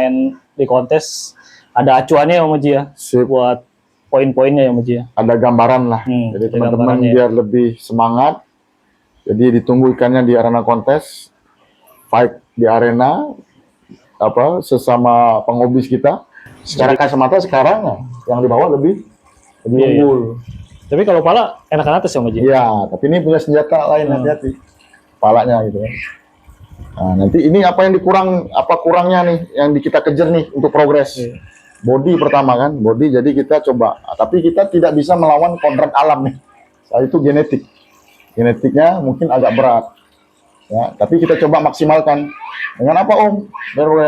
main di kontes ada acuannya ya Om Haji ya. Sip. Buat poin-poinnya ya Om Haji ya. Ada gambaran lah. Jadi ada teman-teman gambarannya. biar lebih semangat. Jadi ditunggu ikannya di arena kontes, fight di arena, sesama pengobis kita. Secara kacamata sekarang yang di bawah lebih Iya, unggul. Tapi kalau pala enakan atas ya Om Haji. Iya, tapi ini punya senjata lain, hati-hati. Palanya gitu ya. Nah, nanti ini apa yang kurangnya nih yang kita kejar nih untuk progres. Iya. Body pertama kan, body, jadi kita coba. Tapi kita tidak bisa melawan kodrat alam nih. Saat itu genetiknya mungkin agak berat. Ya, tapi kita coba maksimalkan. Dengan apa Om?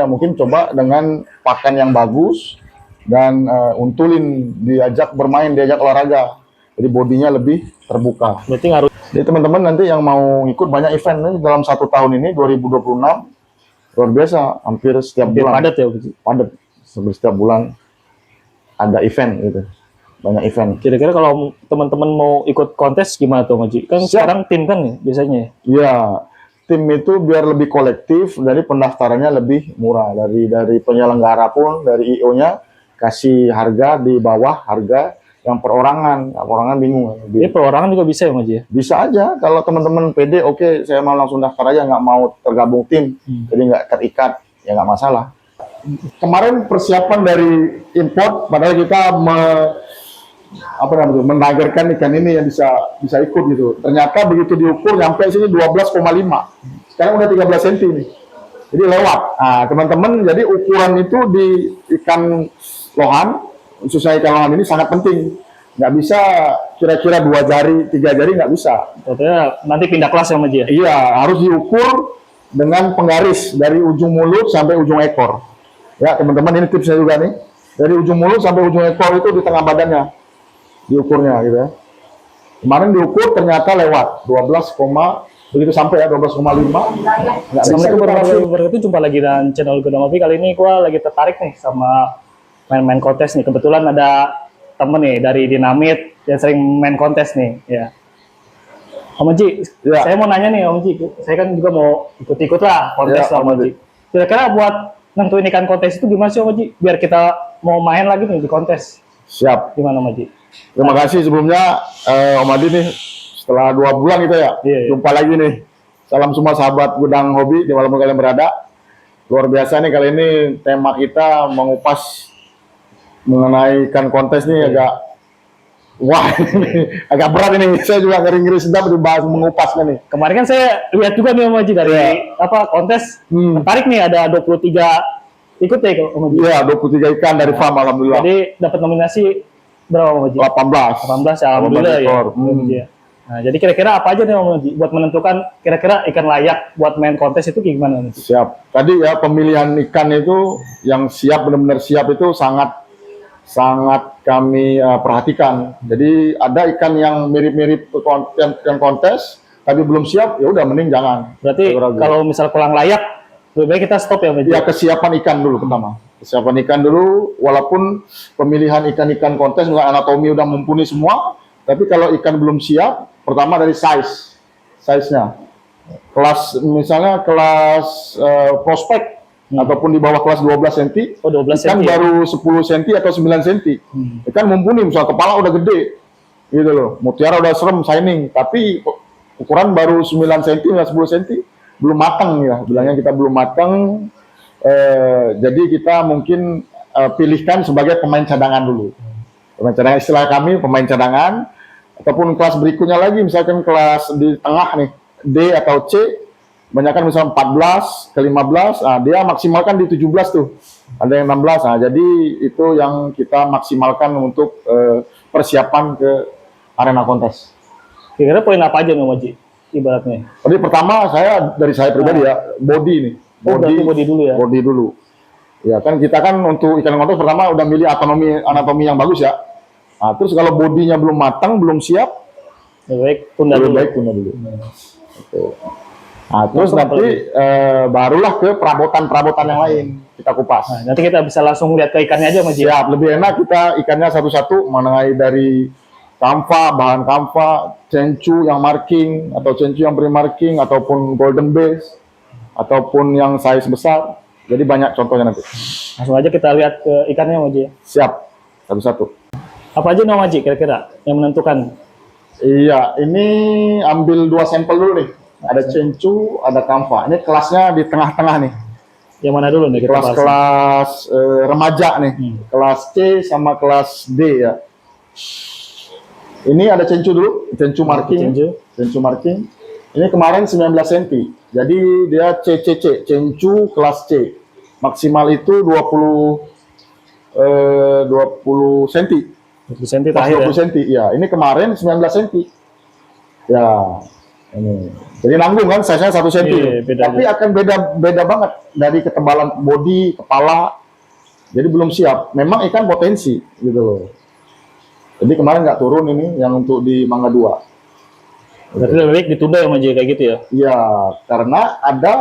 Mungkin coba dengan pakan yang bagus dan untulin, diajak bermain, diajak olahraga. Jadi bodinya lebih terbuka. Berarti ngaruh. Jadi teman-teman nanti yang mau ikut banyak event nih dalam 1 tahun ini 2026 luar biasa, hampir setiap bulan. Padat ya Om Haji. Padat, setiap bulan ada event gitu. Banyak event. Kira-kira kalau teman-teman mau ikut kontes gimana tuh Om Haji? Kan sekarang tim kan nih biasanya. Iya, tim itu biar lebih kolektif, dari pendaftarannya lebih murah, dari penyelenggara pun, dari IO-nya kasih harga di bawah harga yang perorangan bingung. Jadi perorangan juga bisa ya Om Haji ya? Bisa aja, kalau teman-teman pede, oke, saya mau langsung daftar aja, nggak mau tergabung tim, jadi nggak terikat, ya nggak masalah. Kemarin persiapan dari import, padahal kita menagarkan ikan ini yang bisa ikut gitu. Ternyata begitu diukur nyampe sini 12,5. Sekarang udah 13 cm nih. Jadi lewat. Nah, teman-teman, jadi ukuran itu di ikan lohan, khususnya ikan lohan ini sangat penting. Nggak bisa kira-kira 2 jari, 3 jari, nggak bisa. Katanya nanti pindah kelas ya Om Haji ya? Iya, harus diukur dengan penggaris dari ujung mulut sampai ujung ekor. Ya, teman-teman, ini tipsnya juga nih. Dari ujung mulut sampai ujung ekor itu di tengah badannya. Diukurnya gitu ya. Kemarin diukur ternyata lewat 12, begitu sampai ya 12,5. Assalamualaikum warahmatullahi wabarakatuh. Jumpa lagi dengan channel Godang Ngopi. Kali ini gua lagi tertarik nih sama main-main kontes nih. Kebetulan ada temen nih dari Dinamit yang sering main kontes nih. Ya. Om Haji, Ya. saya mau nanya nih Om Haji. Saya kan juga mau ikut-ikut lah kontes Ya, Om Haji. Kira-kira buat nentuin ikan kontes itu gimana sih Om Haji? Biar kita mau main lagi nih di kontes. Siap. Gimana Om Haji? Terima kasih sebelumnya Om Adi nih, setelah 2 bulan gitu ya, jumpa lagi nih. Salam semua sahabat Gudang Hobi di mana kalian berada. Luar biasa nih kali ini tema kita mengupas mengenai ikan kontes nih agak ini agak berat ini. Saya juga ngeri-ngeri sedap dibahas mengupasnya nih. Kemarin kan saya lihat juga nih Om Haji dari kontes, tertarik nih ada 23 ikut ya Om Haji. Iya, 23 ikan dari farm alhamdulillah. Jadi dapat nominasi berapa Om Haji? 18 ya, alhamdulillah ya. Nah, jadi kira-kira apa aja nih Om Haji buat menentukan kira-kira ikan layak buat main kontes itu gimana nih? Siap. Tadi ya pemilihan ikan itu yang siap, benar-benar siap itu sangat kami perhatikan. Jadi ada ikan yang mirip-mirip yang kontes tapi belum siap, ya udah mending jangan. Berarti kalau misal kurang layak lebih baik kita stop ya Om Haji? Ya, kesiapan ikan dulu pertama. Kesiapan ikan dulu, walaupun pemilihan ikan-ikan kontes anatomi udah mumpuni semua, tapi kalau ikan belum siap, pertama dari size-nya. Misalnya kelas prospek, ataupun di bawah kelas 12 cm, ikan baru 10 cm atau 9 cm. Ikan mumpuni, misalnya kepala udah gede, gitu loh. Mutiara udah serem, shining, tapi ukuran baru 9 cm, 10 cm, belum matang ya. Bilangnya kita belum matang, jadi kita mungkin pilihkan sebagai pemain cadangan dulu. Pemain cadangan, istilah kami pemain cadangan, ataupun kelas berikutnya lagi, misalkan kelas di tengah nih, D atau C, banyakkan misalnya 14 ke 15, dia maksimalkan di 17 tuh, ada yang 16, jadi itu yang kita maksimalkan untuk persiapan ke arena kontes. Kira-kira poin apa aja nih Om Haji ibaratnya? Jadi pertama dari saya pribadi ya, body nih. Body dulu ya? Body dulu. Ya kan kita kan untuk ikan kontes pertama udah milih anatomi yang bagus ya. Nah, terus kalau bodinya belum matang, belum siap, lebih baik tunda dulu. Nah, terus nanti barulah ke perabotan yang lain kita kupas. Nah, nanti kita bisa langsung lihat ke ikannya aja Mas. Siap, lebih enak kita ikannya satu-satu, mengenai dari kamfa, bahan kamfa, cencu yang marking, atau cencu yang pre-marking, ataupun golden base, ataupun yang size besar. Jadi banyak contohnya nanti. Langsung aja kita lihat ke ikannya Maji. Siap, satu-satu. Apa aja nama Maji kira-kira yang menentukan? Iya, ini ambil 2 sampel dulu nih. Ada cencu, ada kamfa. Ini kelasnya di tengah-tengah nih. Yang mana dulu nih kita bahas? Kelas-kelas remaja nih. Kelas C sama kelas D ya. Ini ada cencu dulu, cencu marking. Cencu marking. Ini kemarin 19 cm. Jadi dia CCC, cencu kelas C. Maksimal itu 20 cm. 20 cm terakhir 20 cm. Ya, ini kemarin 19 cm. Ya, ini. Jadi nanggung kan, size-nya 1 cm. Iya, beda Tapi aja. akan beda banget dari ketebalan bodi, kepala. Jadi belum siap. Memang ikan potensi gitu loh. Jadi kemarin nggak turun ini yang untuk di Mangga 2. Berarti lebih baik ditunda ya Maji kayak gitu ya? Iya, karena ada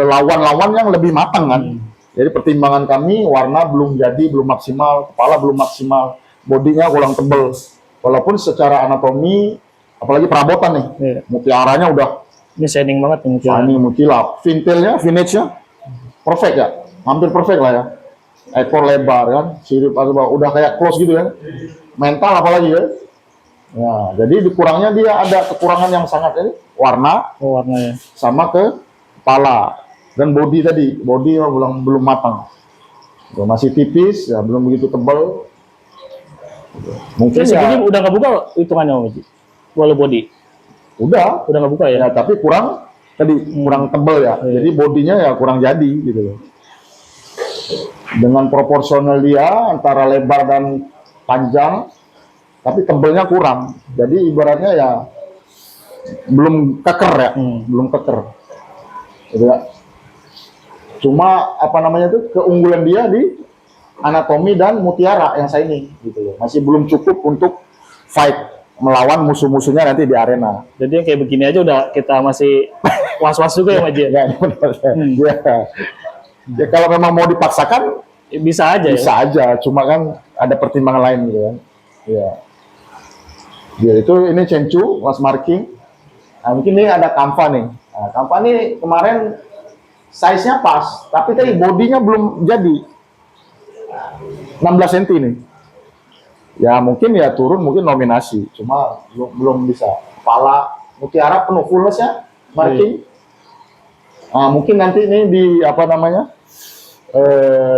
lawan-lawan yang lebih matang kan. Jadi pertimbangan kami warna belum jadi, belum maksimal, kepala belum maksimal, bodinya kurang tebel. Walaupun secara anatomi, apalagi perabotan nih, Iya. mutiaranya udah Ini shining banget nih mutiara. ini mutila, vintage-nya perfect ya, hampir perfect lah ya. Ekor lebar kan, sirip udah kayak close gitu ya. Mental apalagi ya. Ya, jadi dikurangnya dia ada kekurangan yang sangat ini warna Oh, warnanya. sama ke kepala dan body tadi, body belum matang. Ya, masih tipis, ya belum begitu tebal. Mungkin Jadi segini ya udah nggak buka hitungannya Maji? Walau body? udah, Udah nggak buka ya? ya tapi kurang tadi kurang tebal ya. Iya. Jadi bodinya ya kurang jadi gitu loh. Dengan proporsional dia antara lebar dan panjang, tapi tebelnya kurang. Jadi ibaratnya ya belum keker ya, belum keker. Gitu ya. Cuma apa namanya itu keunggulan dia di anatomi dan mutiara yang saya ini gitu loh. Masih belum cukup untuk fight melawan musuh-musuhnya nanti di arena. Jadi yang kayak begini aja udah kita masih was-was juga ya Maji? Ya, benar. Ya. Ya kalau memang mau dipaksakan Bisa aja bisa ya? aja, cuma kan ada pertimbangan lain gitu kan. Ya. Ya itu ini cencu, kelas marking. Nah, mungkin ini ada kamfa nih. Nah, kamfa nih kemarin size-nya pas, tapi tadi bodinya belum jadi. 16 cm nih. Ya mungkin ya turun, mungkin nominasi, cuma belum bisa. Kepala mutiara penuh fullness ya, marking. Nah, mungkin nanti ini di apa namanya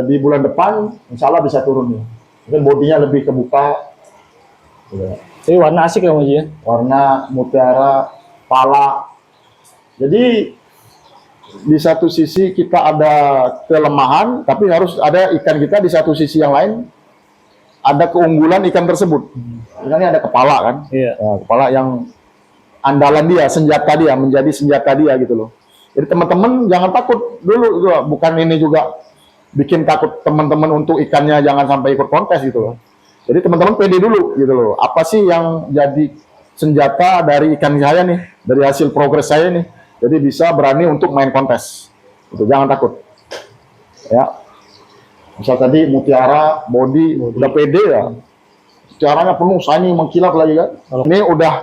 di bulan depan, insya Allah bisa turun nih. Mungkin bodinya lebih kebuka. Ya. Ini warna asik ya Maji ya? Warna mutiara, pala. Jadi di satu sisi kita ada kelemahan, tapi harus ada ikan kita di satu sisi yang lain ada keunggulan ikan tersebut. Ikannya ada kepala kan, Iya. ya, kepala yang andalan dia, senjata dia, menjadi senjata dia gitu loh. Jadi teman-teman jangan takut dulu, gitu loh. Bukan ini juga bikin takut teman-teman untuk ikannya jangan sampai ikut kontes gitu loh. Jadi teman-teman pede dulu gitu loh. Apa sih yang jadi senjata dari ikan saya nih, dari hasil progres saya nih. Jadi bisa berani untuk main kontes. Gitu. Jangan takut. Ya. Misal tadi mutiara, body, udah pede ya. Mutiaranya penuh, shiny, mengkilap lagi kan. Ini udah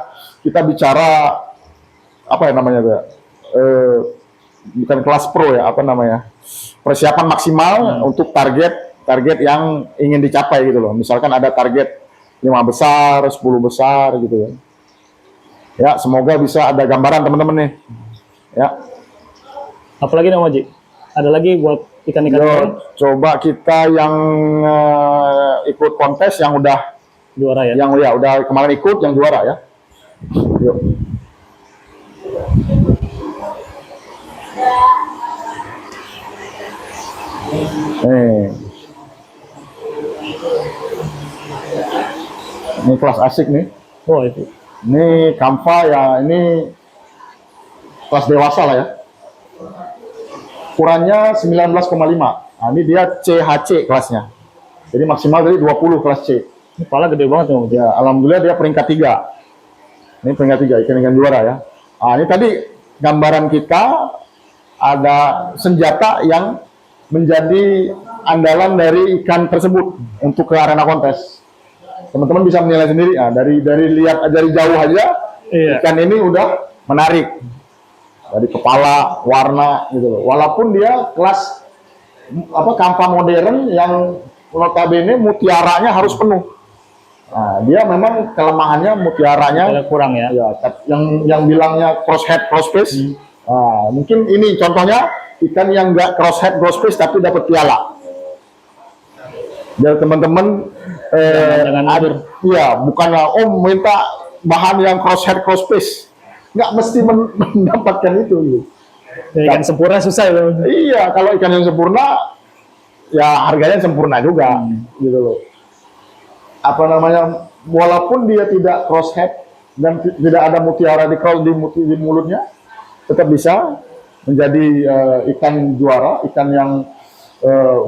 kita bicara apa ya namanya ya? Bukan kelas pro ya, apa namanya? Persiapan maksimal untuk target yang ingin dicapai gitu loh. Misalkan ada target 5 besar, 10 besar gitu ya. Ya, semoga bisa ada gambaran teman-teman nih. Ya. Apalagi nih Maji? Ada lagi buat ikan-ikan lain? Coba kita yang ikut kontes yang udah Juara ya? yang ya udah kemarin ikut yang juara ya. Yuk. Ini kelas asik nih. Oh itu. Ini kamfa ya, ini kelas dewasa lah ya. Ukurannya 19,5. Nah, ini dia CHC kelasnya. Jadi maksimal dari 20 kelas C. Ini kepala gede banget ya Maji? Ya, alhamdulillah dia peringkat 3. Ini peringkat 3 ikan-ikan juara ya. Nah, ini tadi gambaran kita ada senjata yang menjadi andalan dari ikan tersebut untuk ke arena kontes. Teman-teman bisa menilai sendiri. Nah, dari lihat dari jauh aja, Iya. ikan ini udah menarik. Dari kepala, warna gitu loh. Walaupun dia kelas apa kampa modern yang notabene mutiaranya harus penuh. Nah, dia memang kelemahannya mutiaranya Kalau kurang ya. ya, yang bilangnya crosshead crossface. Nah, mungkin ini contohnya ikan yang nggak crosshead crossface tapi dapat piala. Biar teman-teman Jangan mundur. iya, bukannya minta bahan yang crosshead crossface, nggak mesti mendapatkan itu gitu. Ikan sempurna susah ya. Iya, kalau ikan yang sempurna ya harganya sempurna juga gitu loh. Apa namanya, walaupun dia tidak crosshead dan tidak ada mutiara di mulutnya, tetap bisa menjadi ikan juara, ikan yang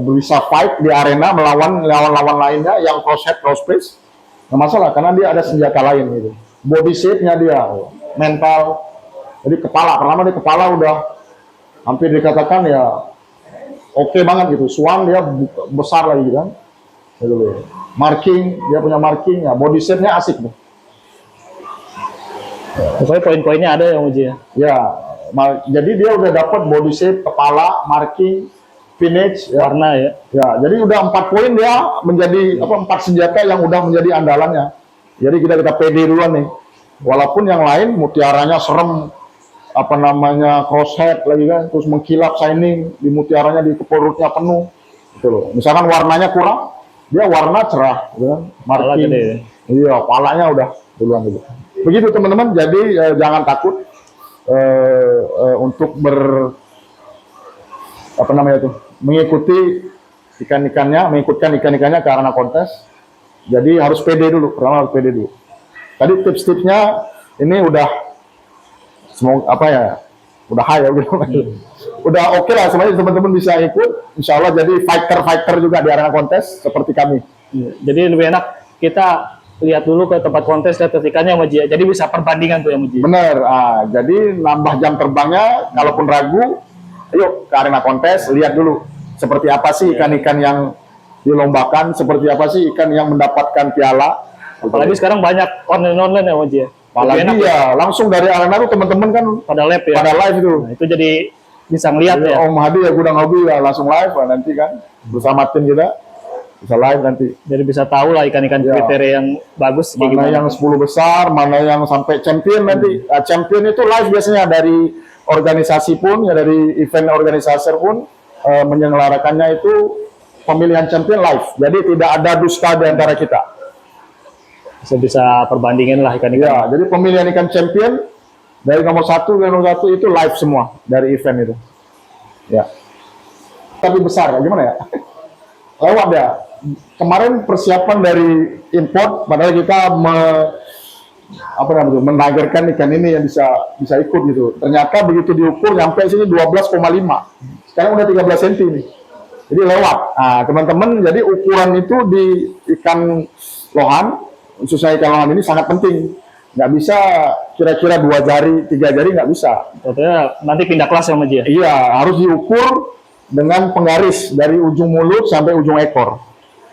bisa fight di arena melawan lawan-lawan lainnya yang crosshead crossface. Nggak masalah karena dia ada senjata lain gitu. Body shape-nya dia, mental, jadi kepala, pertama di kepala udah hampir dikatakan ya oke banget gitu. Swan dia besar lagi kan. Gitu loh. Marking, dia punya marking ya, body shape-nya asik tuh. Pokoknya poin-poinnya ada yang uji ya. Ya, jadi dia udah dapat body shape, kepala, marking, finish, ya. Warna ya. Ya, jadi udah 4 poin dia menjadi apa 4 senjata yang udah menjadi andalannya. Jadi kita pede duluan nih. Walaupun yang lain mutiaranya serem, apa namanya crosshead lagi kan, terus mengkilap shining di mutiaranya di perutnya penuh, gitu loh. Misalkan warnanya kurang, dia warna cerah, gitu kan, Pala marking, gede. iya, palanya udah duluan gitu. Begitu teman-teman, jadi jangan takut untuk apa namanya tuh, mengikuti mengikutkan ikan-ikannya ke arena kontes. Jadi harus pede dulu, pertama harus pede dulu. Tadi tips-tipsnya ini udah semoga apa ya, udah high ya, udah oke lah semuanya, teman-teman bisa ikut, insya Allah jadi fighter juga di arena kontes seperti kami. Jadi lebih enak kita lihat dulu ke tempat kontes, lihat ikannya sama Ji. Jadi bisa perbandingan tuh yang Ji. Bener, jadi nambah jam terbangnya, kalaupun ragu, ayo ke arena kontes, lihat dulu seperti apa sih ikan-ikan yang dilombakan, seperti apa sih ikan yang mendapatkan piala. Apalagi sekarang banyak online ya Ji. Apalagi ya, langsung dari arena tuh teman-teman kan Pada lab ya. pada live itu. Nah, itu jadi bisa ngeliat Jadi, ya. Om Hadi ya Gudang Hobi ya langsung live nanti kan bersama tim kita bisa live nanti. Jadi bisa tahu lah ikan-ikan Ya. kriteria yang bagus kayak Mana gimana. yang 10 besar, mana yang sampai champion nanti. Nah, champion itu live biasanya dari organisasi pun, ya dari event organisator pun menyelenggarakannya itu pemilihan champion live. Jadi tidak ada dusta di antara kita. Bisa perbandingin lah ikan-ikan. Ya, jadi pemilihan ikan champion dari nomor 1 ke nomor 1 itu live semua dari event itu. Ya. Tapi besar, gimana ya? Lewat ya. Kemarin persiapan dari import, padahal kita menagarkan ikan ini yang bisa ikut gitu. Ternyata begitu diukur sampai sini 12,5. Sekarang udah 13 cm nih. Jadi lewat. Nah, teman-teman, jadi ukuran itu di ikan lohan, khususnya ikan lohan ini sangat penting. Nggak bisa kira-kira 2 jari, 3 jari nggak bisa. Contohnya nanti pindah kelas ya Ji. Iya, harus diukur dengan penggaris dari ujung mulut sampai ujung ekor.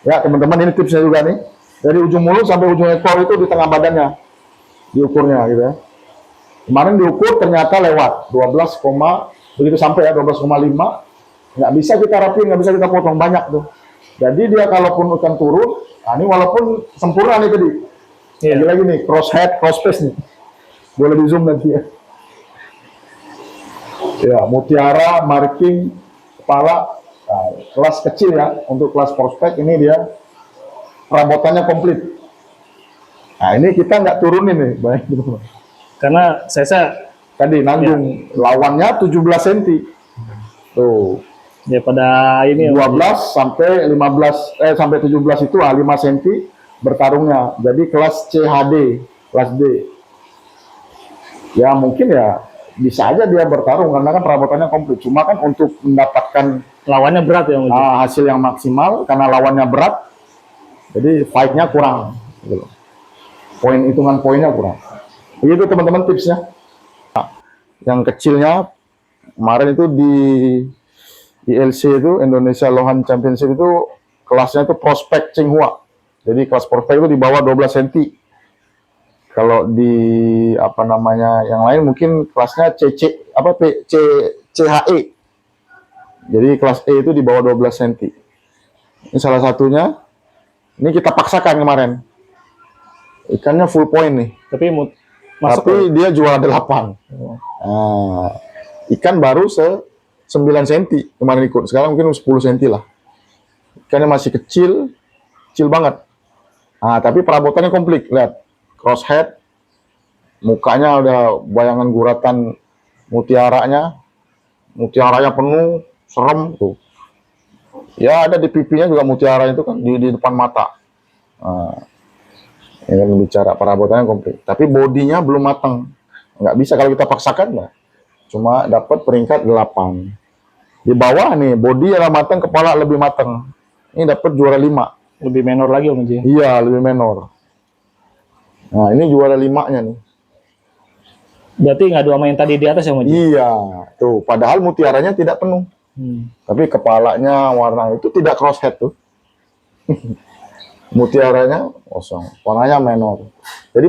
Ya, teman-teman, ini tipsnya juga nih. Dari ujung mulut sampai ujung ekor itu di tengah badannya diukurnya gitu ya. Kemarin diukur ternyata lewat 12, begitu sampai ya 12,5. Nggak bisa kita rapiin, nggak bisa kita potong banyak tuh. Jadi dia kalaupun ikan turun, nah ini walaupun sempurna nih tadi. Iya. Lagi nih crosshead, crossface nih. Boleh di zoom nanti ya. Ya, mutiara, marking, kepala, nah, kelas kecil ya. Untuk kelas prospek ini dia perabotannya komplit. Nah ini kita nggak turunin nih, baik gitu. Karena saya Tadi nanggung lawannya 17 cm. Tuh. daripada ini ya, 12 sampai 15 sampai 17 itu 5 cm bertarungnya. Jadi kelas CHD, kelas D. Ya mungkin ya bisa aja dia bertarung karena kan perabotannya komplit. Cuma kan untuk mendapatkan lawannya berat ya Ji. hasil yang maksimal karena lawannya berat, jadi fight-nya kurang. Gitu loh. Hitungan poinnya kurang. Begitu teman-teman tipsnya. Nah, yang kecilnya kemarin itu di ILC itu Indonesia Lohan Championship itu kelasnya itu prospek Tsinghua. Jadi kelas prospek itu di bawah 12 cm. Kalau di apa namanya yang lain mungkin kelasnya CHE. Jadi kelas E itu di bawah 12 cm. Ini salah satunya. Ini kita paksakan kemarin. Ikannya full point nih. Tapi masuk Tapi dia juara 8. Oh. Nah, ikan baru 9 cm kemarin ikut. Sekarang mungkin 10 cm lah. Ikannya masih kecil, kecil banget. Nah, tapi perabotannya komplit. Lihat, crosshead, mukanya udah bayangan guratan mutiaranya penuh, serem tuh. Ya ada di pipinya juga mutiara itu kan di depan mata. Nah, ini kan bicara perabotannya komplit. Tapi bodinya belum matang. Nggak bisa kalau kita paksakan lah. Cuma dapat peringkat 8. Di bawah nih, bodi yang matang, kepala lebih matang. Ini dapat juara 5. Lebih menor lagi Om Haji. Iya, lebih menor. Nah, ini juara 5-nya nih. Berarti ngadu sama yang tadi di atas ya Om Haji? Iya, tuh. Padahal mutiaranya tidak penuh. Tapi kepalanya warna itu tidak crosshead tuh. Mutiaranya kosong, warnanya menor. Jadi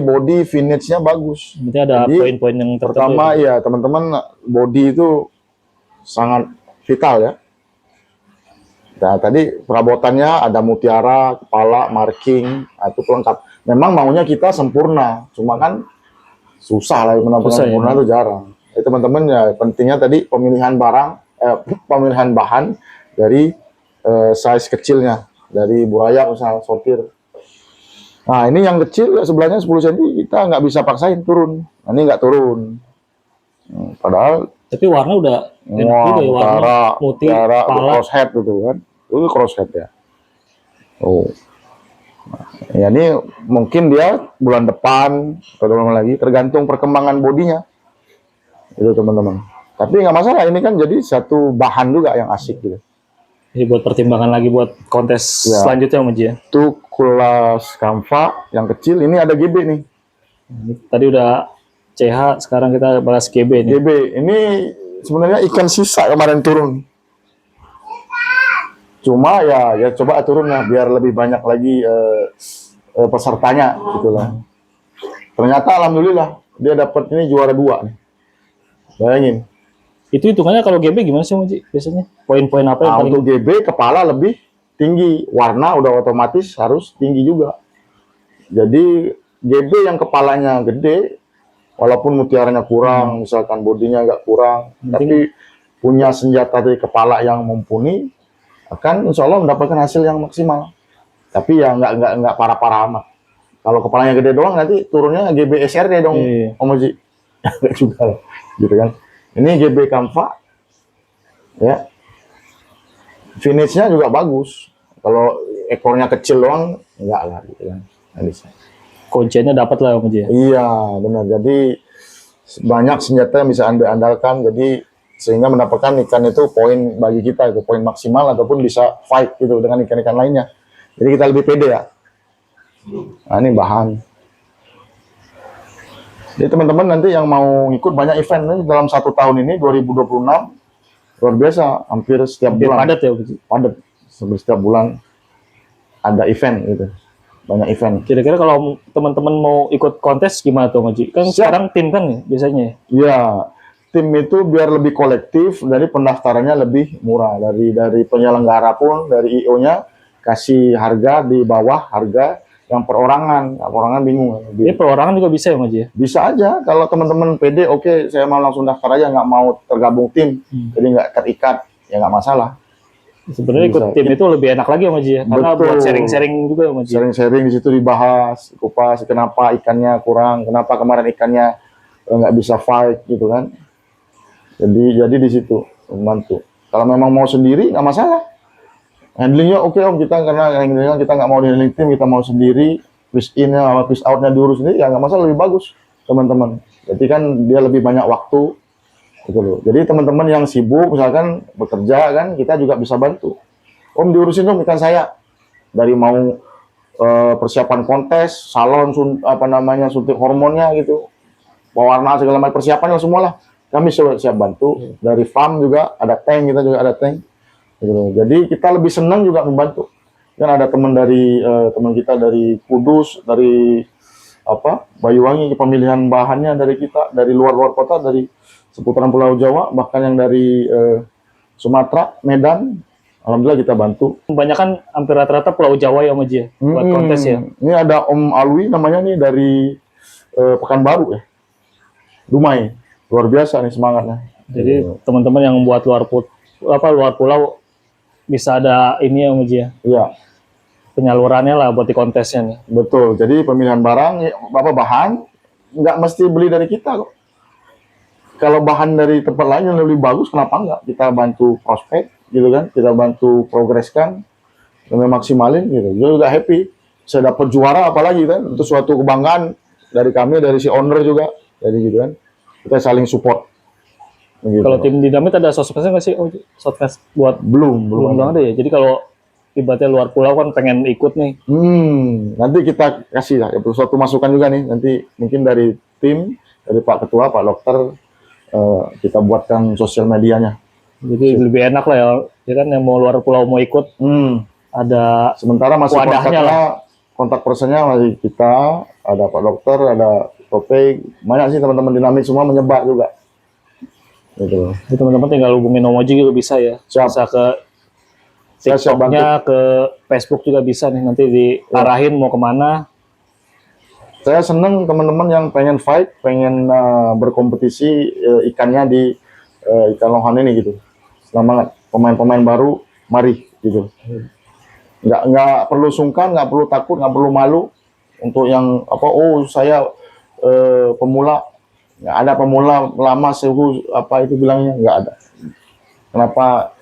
body finish-nya bagus. Berarti ada Jadi, poin-poin yang tertentu. pertama ya teman-teman, body itu sangat vital ya. Nah, tadi perabotannya ada mutiara, kepala, marking, itu lengkap. Memang maunya kita sempurna, cuma kan susah lah benar-benar sempurna itu jarang. Jadi teman-teman ya pentingnya tadi pemilihan pemilihan bahan dari size kecilnya, dari buraya misalnya sortir. Nah ini yang kecil sebelahnya 10 cm kita nggak bisa paksain turun. Nah, ini nggak turun. Padahal tapi warna udah enak juga ya, warna putih, kepala, crosshead gitu kan. Itu crosshead ya. Oh. Nah, ya ini mungkin dia bulan depan atau lagi tergantung perkembangan bodinya. Itu teman-teman. Tapi nggak masalah, ini kan jadi satu bahan juga yang asik gitu. Jadi buat pertimbangan lagi buat kontes ya. Selanjutnya Om Haji ya. Itu kelas Kamfa yang kecil, ini ada GB nih. Tadi udah CH, sekarang kita bahas GB nih. GB ini sebenarnya ikan sisa kemarin turun. Cuma ya coba turun lah biar lebih banyak lagi pesertanya gitulah. Ternyata alhamdulillah dia dapat ini juara 2 nih. Bayangin. Itu hitungannya kalau GB gimana sih Om Haji biasanya? Poin-poin apa yang paling? Untuk GB kepala lebih tinggi, warna udah otomatis harus tinggi juga. Jadi GB yang kepalanya gede, walaupun mutiaranya kurang, misalkan bodinya agak kurang, tapi punya senjata dari kepala yang mumpuni, akan insya Allah mendapatkan hasil yang maksimal. Tapi ya nggak parah-parah amat. Kalau kepalanya gede doang nanti turunnya GB SRD dong, Om Haji. Juga, gitu kan. Ini GB Kamfa, ya. Finish-nya juga bagus. Kalau ekornya kecil doang, enggak lah, gitu kan. Nggak bisa. Kuncinya dapat lah Om Haji. Iya, benar. Jadi banyak senjata yang bisa Anda andalkan. Jadi sehingga mendapatkan ikan itu poin bagi kita, itu poin maksimal ataupun bisa fight gitu dengan ikan-ikan lainnya. Jadi kita lebih pede ya. Nah, ini bahan. Jadi teman-teman nanti yang mau ikut banyak event nih dalam 1 tahun ini 2026 luar biasa, hampir setiap bulan. Padat ya Om Haji. Padat. Setiap bulan ada event gitu. Banyak event. Kira-kira kalau teman-teman mau ikut kontes gimana tuh Om Haji? Kan sekarang tim kan nih biasanya. Iya, tim itu biar lebih kolektif, dari pendaftarannya lebih murah, dari penyelenggara pun, dari IO-nya kasih harga di bawah harga yang perorangan. Nah, perorangan bingung. Jadi perorangan juga bisa ya Om Haji? Bisa aja, kalau teman-teman pede, oke, saya mau langsung daftar aja, nggak mau tergabung tim, jadi nggak terikat, ya nggak masalah. Sebenarnya ikut tim itu lebih enak lagi Om Haji ya, karena buat sharing-sharing juga Om Haji. Sharing-sharing di situ dibahas, kupas kenapa ikannya kurang, kenapa kemarin ikannya nggak bisa fight gitu kan. Jadi di situ membantu. Kalau memang mau sendiri nggak masalah. Handlingnya oke Om, kita karena handlingnya kita nggak mau di handling tim, kita mau sendiri, fish in-nya sama fish out-nya diurus sendiri, ya nggak masalah, lebih bagus teman-teman. Jadi kan dia lebih banyak waktu gitu loh. Jadi teman-teman yang sibuk misalkan bekerja kan, kita juga bisa bantu. Om diurusin dong ikan saya, dari mau persiapan kontes, salon, suntik hormonnya gitu, pewarna segala macam persiapannya semua lah. Kami siap bantu. Dari farm juga ada tank, kita juga ada tank. Gitu. Jadi kita lebih senang juga membantu. Kan ada teman kita dari Kudus, dari Banyuwangi, pemilihan bahannya dari kita, dari luar kota, dari seputaran Pulau Jawa, bahkan yang dari Sumatera, Medan, alhamdulillah kita bantu. Kebanyakan hampir rata-rata Pulau Jawa ya Mas ya, buat kontes ya. Ini ada Om Alwi namanya nih dari Pekanbaru ya. Dumai. Luar biasa nih semangatnya. Jadi teman-teman yang buat luar pulau bisa ada ini ya Mas ya. Iya, Penyalurannya lah buat di kontesnya nih. betul. Jadi pemilihan barang, bahan nggak mesti beli dari kita kok. Kalau bahan dari tempat lain yang lebih bagus, kenapa nggak? Kita bantu prospek, gitu kan? Kita bantu progreskan, dan maksimalin, gitu. Dia juga happy. Saya dapat juara, apalagi kan? Itu suatu kebanggaan dari kami, dari si owner juga, jadi gitu kan. Kita saling support. Begitu. Kalau tim Dinamit ada sosmednya nggak sih? Oh, sosmed buat belum ada ya. Jadi kalau ibaratnya luar pulau kan pengen ikut nih. Nanti kita kasih lah, suatu masukan juga nih. Nanti mungkin dari tim, dari Pak Ketua, Pak Dokter, kita buatkan sosial medianya. Jadi lebih enak lah ya. Ya kan yang mau luar pulau mau ikut ada Sementara masih wadahnya lah. kontak personnya masih kita, ada Pak Dokter, ada Topik, banyak sih teman-teman Dinamit semua menyebar juga. Gitu. Jadi teman-teman tinggal hubungin Om Oji juga bisa ya. Siap. Bisa ke Saya siap bantu. TikToknya, ke Facebook juga bisa nih. Nanti diarahin mau kemana. Saya seneng teman-teman yang pengen fight, pengen berkompetisi ikannya di ikan lohan ini gitu. Semangat pemain-pemain baru, mari gitu. Nggak perlu sungkan, nggak perlu takut, nggak perlu malu untuk yang apa. Oh saya pemula, nggak ada pemula lama suhu apa itu bilangnya nggak ada. Kenapa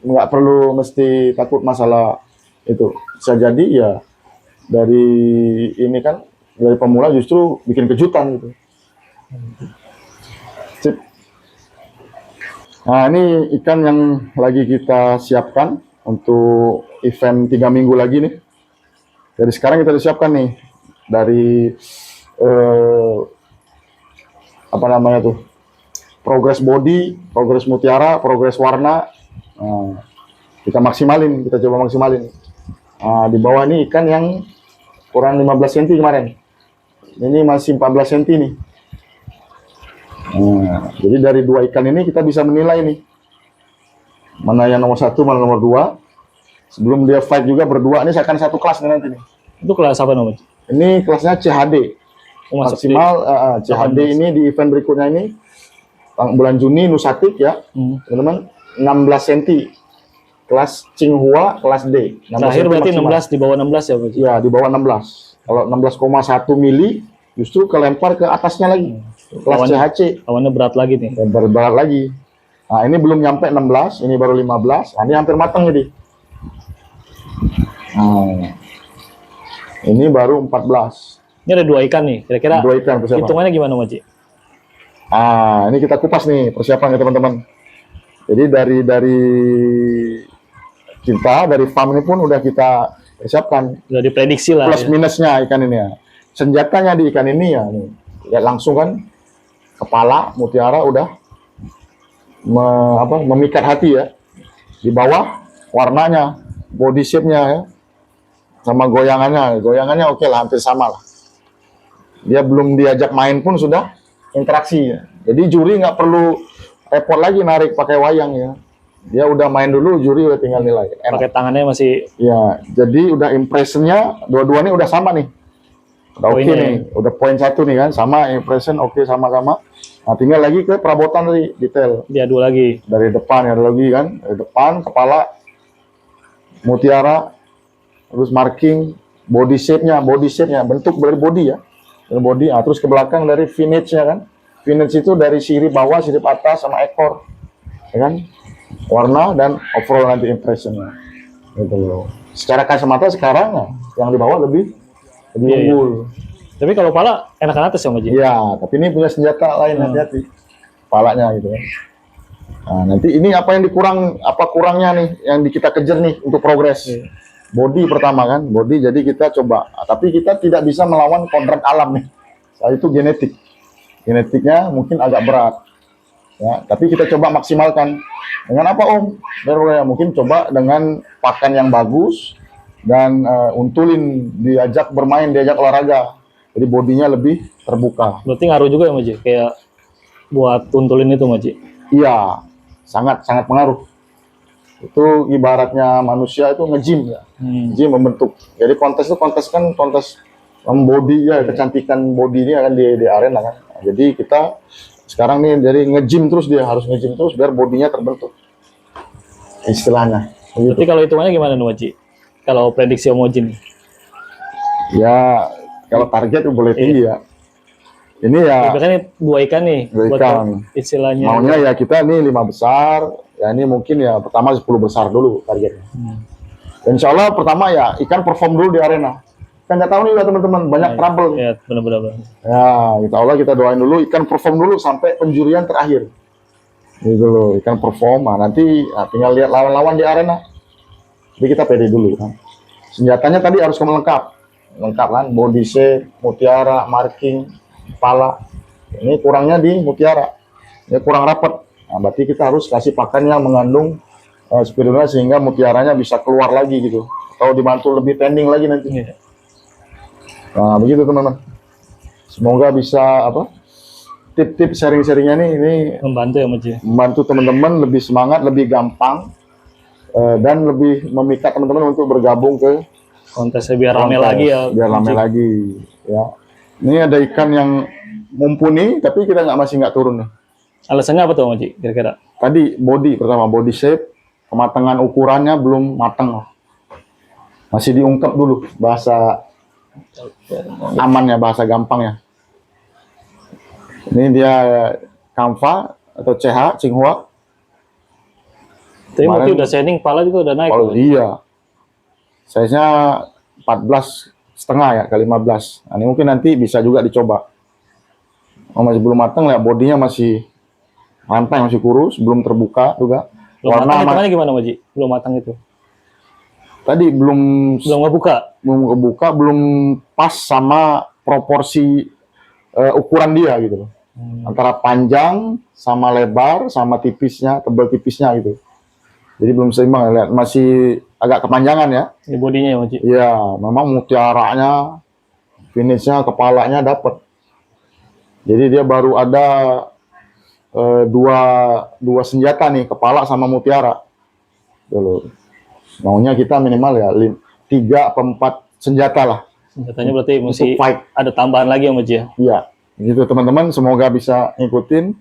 nggak perlu mesti takut masalah itu? Bisa jadi ya dari ini kan. Dari pemula justru bikin kejutan gitu. Sip. Nah ini ikan yang lagi kita siapkan untuk event 3 minggu lagi nih. Dari sekarang kita siapkan nih dari apa namanya tuh, progres body, progres mutiara, progres warna. Kita maksimalin, kita coba maksimalin. Di bawah ini ikan yang kurang 15 cm kemarin. Ini masih 14 cm nih. Jadi dari 2 ikan ini kita bisa menilai nih mana yang nomor 1, mana nomor 2. Sebelum dia fight juga berdua, ini akan satu kelas nih nanti nih. Itu kelas apa namanya? Ini kelasnya CHD. Maksimal CHD ini di event berikutnya ini bulan Juni Nusatik ya, teman-teman, 16 cm. Kelas Tsinghua kelas D. Terakhir berarti maksimal. 16 di bawah 16 ya Pak? Ya, di bawah 16. Kalau 16,1 mili justru kelempar ke atasnya lagi. Kelas CHC. Lawannya berat lagi nih. Berat lagi. Nah, ini belum nyampe 16, ini baru 15. Nah, ini hampir matang jadi. Nah, ini baru 14. Ini ada 2 ikan nih. Kira-kira 2 ikan persiapan. Hitungannya gimana, Mas Ji? Ini kita kupas nih persiapan ya teman-teman. Jadi dari kita dari farm ini pun udah kita persiapkan. Udah diprediksi lah. Plus minusnya ikan ini ya. Senjatanya di ikan ini ya nih. Ya langsung kan kepala mutiara udah memikat hati ya. Di bawah warnanya, body shape-nya ya. Sama goyangannya. Goyangannya oke lah, hampir sama lah. Dia belum diajak main pun sudah interaksi ya. Jadi juri nggak perlu repot lagi narik pakai wayang ya. Dia udah main dulu, juri udah tinggal nilai. Pakai tangannya masih. Ya, jadi udah impressionnya dua-dua nih udah sama nih. Udah oke nih, udah poin 1 nih kan, sama impression oke sama-sama. Nah, tinggal lagi ke perabotan tadi, detail. Diadu lagi. Dari depan ya, ada lagi kan, dari depan, kepala, mutiara, terus marking, body shape-nya, bentuk dari body ya. Dari body, terus ke belakang dari finish-nya kan. Finish itu dari sirip bawah, sirip atas, sama ekor. Ya kan? Warna dan overall nanti impression-nya. Gitu loh. Secara kacamata sekarang ya, yang di bawah lebih unggul. Tapi kalau pala enakan atas ya Mas Ji? Iya, tapi ini punya senjata lain, hati-hati. Palanya gitu ya. Nah, nanti ini apa yang kurangnya nih yang kita kejar nih untuk progres. Body pertama kan, body jadi kita coba. Tapi kita tidak bisa melawan kodrat alam nih. Soal itu genetik. Genetiknya mungkin agak berat. Ya, tapi kita coba maksimalkan. Dengan apa Om? Mungkin coba dengan pakan yang bagus dan untulin, diajak bermain, diajak olahraga. Jadi bodinya lebih terbuka. Berarti ngaruh juga ya Mas Ji? Kayak buat untulin itu Mas Ji? Iya, sangat pengaruh. Itu ibaratnya manusia itu nge-gym ya. Gym membentuk. Jadi kontes itu kontes body ya, kecantikan body ini akan di arena kan. Nah, jadi kita sekarang nih dari nge-gym terus, dia harus nge-gym terus biar bodinya terbentuk. Istilahnya. Berarti kalau hitungannya gimana nih Waji? Kalau prediksi Om Oji nih? Ya kalau target itu boleh tinggi ya. Ini ya. Tapi kan 2 ikan nih. 2 buat ikan. Istilahnya. Maunya ya kita nih 5 besar. Ya ini mungkin ya pertama 10 besar dulu targetnya. Dan insya Allah pertama ya ikan perform dulu di arena. Kan nggak tahu nih teman-teman, banyak trouble. Ya benar-benar. Ya insya Allah kita doain dulu ikan perform dulu sampai penjurian terakhir. Gitu loh, ikan perform. Nah, nanti tinggal lihat lawan-lawan di arena. Jadi kita pede dulu kan. Senjatanya tadi harus lengkap kan, body shape, mutiara, marking, kepala. Ini kurangnya di mutiara, ini kurang rapat. Nah, berarti kita harus kasih pakan yang mengandung spirulina sehingga mutiaranya bisa keluar lagi gitu, atau dibantu lebih tending lagi nanti. Nah begitu teman-teman. Semoga bisa tip-tip sharing-sharingnya nih ini membantu ya Moji. Membantu teman-teman lebih semangat, lebih gampang, dan lebih memikat teman-teman untuk bergabung ke kontesnya biar rame lagi ya. Biar rame lagi ya. Ini ada ikan yang mumpuni tapi kita masih nggak turun nih. Alasannya apa tuh Moji kira-kira? Tadi pertama body shape, kematangan ukurannya belum matang. Masih diungkap dulu, bahasa amannya, bahasa gampangnya. Ini dia Kamfa atau CH, Tsinghua. Tapi mungkin udah setting, pala juga udah naik. Oh iya. Size-nya 14,5 ya kali 15. Nah, ini mungkin nanti bisa juga dicoba. Masih belum matang ya, bodinya masih rantai, masih kurus, belum terbuka juga. Belum matang gimana Moji? Belum matang itu? Tadi belum ngebuka, belum pas sama proporsi ukuran dia gitu loh. Antara panjang sama lebar sama tipisnya, tebal tipisnya gitu. Jadi belum seimbang, lihat masih agak kepanjangan ya. Ini bodinya ya Moji? Iya, memang mutiaranya, finishnya, kepalanya dapat. Jadi dia baru ada dua senjata nih, kepala sama mutiara. Dulu. Maunya kita minimal ya 3 atau 4 senjata lah. Senjatanya berarti mesti ada tambahan lagi ya Moji ya? Iya, gitu teman-teman. Semoga bisa ngikutin.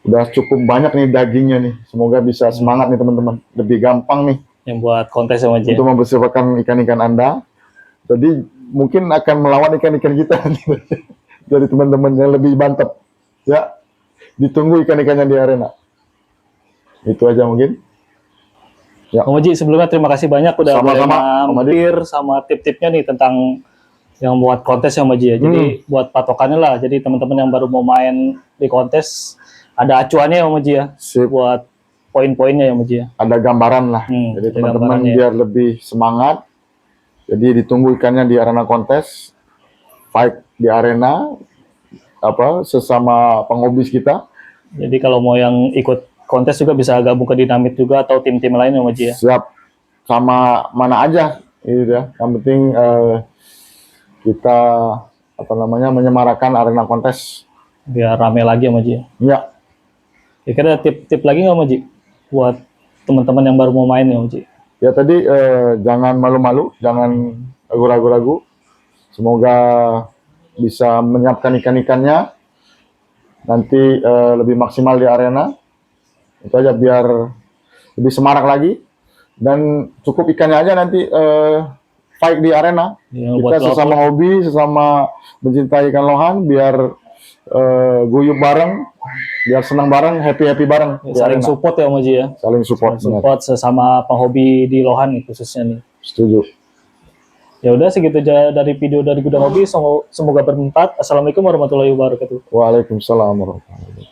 Udah cukup banyak nih dagingnya nih. Semoga bisa semangat nih teman-teman. Lebih gampang nih. Yang buat kontes ya Moji? Untuk mempersiapkan ikan-ikan Anda. Jadi mungkin akan melawan ikan-ikan kita dari teman-teman yang lebih mantap. Ya, ditunggu ikan-ikannya di arena. Itu aja mungkin. Ya. Om Moji, sebelumnya terima kasih banyak udah mampir sama tip-tipnya nih tentang yang buat kontes ya Om Moji ya. Jadi buat patokannya lah. Jadi teman-teman yang baru mau main di kontes ada acuannya ya Om Moji ya. Sip. Buat poin-poinnya ya Om Moji ya. Ada gambaran lah. Jadi teman-teman biar lebih semangat. Jadi ditunggu ikannya di arena kontes, fight di arena, sesama pengobis kita. Jadi kalau mau yang ikut kontes juga bisa gabung ke Dinamit juga atau tim-tim lain ya Moji ya? Siap, sama mana aja, gitu ya. Yang penting kita menyemarakan arena kontes. Biar rame lagi ya Moji ya? Iya. Kira-kira tip-tip lagi nggak Moji? Buat teman-teman yang baru mau main ya Moji? Ya tadi jangan malu-malu, jangan ragu-ragu. Semoga bisa menyiapkan ikan-ikannya nanti lebih maksimal di arena. Itu aja biar lebih semarak lagi, dan cukup ikannya aja nanti fight di arena. Ya, kita sesama hobi, sesama mencintai ikan lohan, biar guyup bareng, biar senang bareng, happy bareng. Ya, saling support ya Moji ya. Saling support sesama penghobi di lohan nih khususnya nih. Setuju. Ya udah segitu aja dari video dari Gudang Hobi. Semoga bermanfaat. Assalamualaikum warahmatullahi wabarakatuh. Waalaikumsalam warahmatullahi wabarakatuh.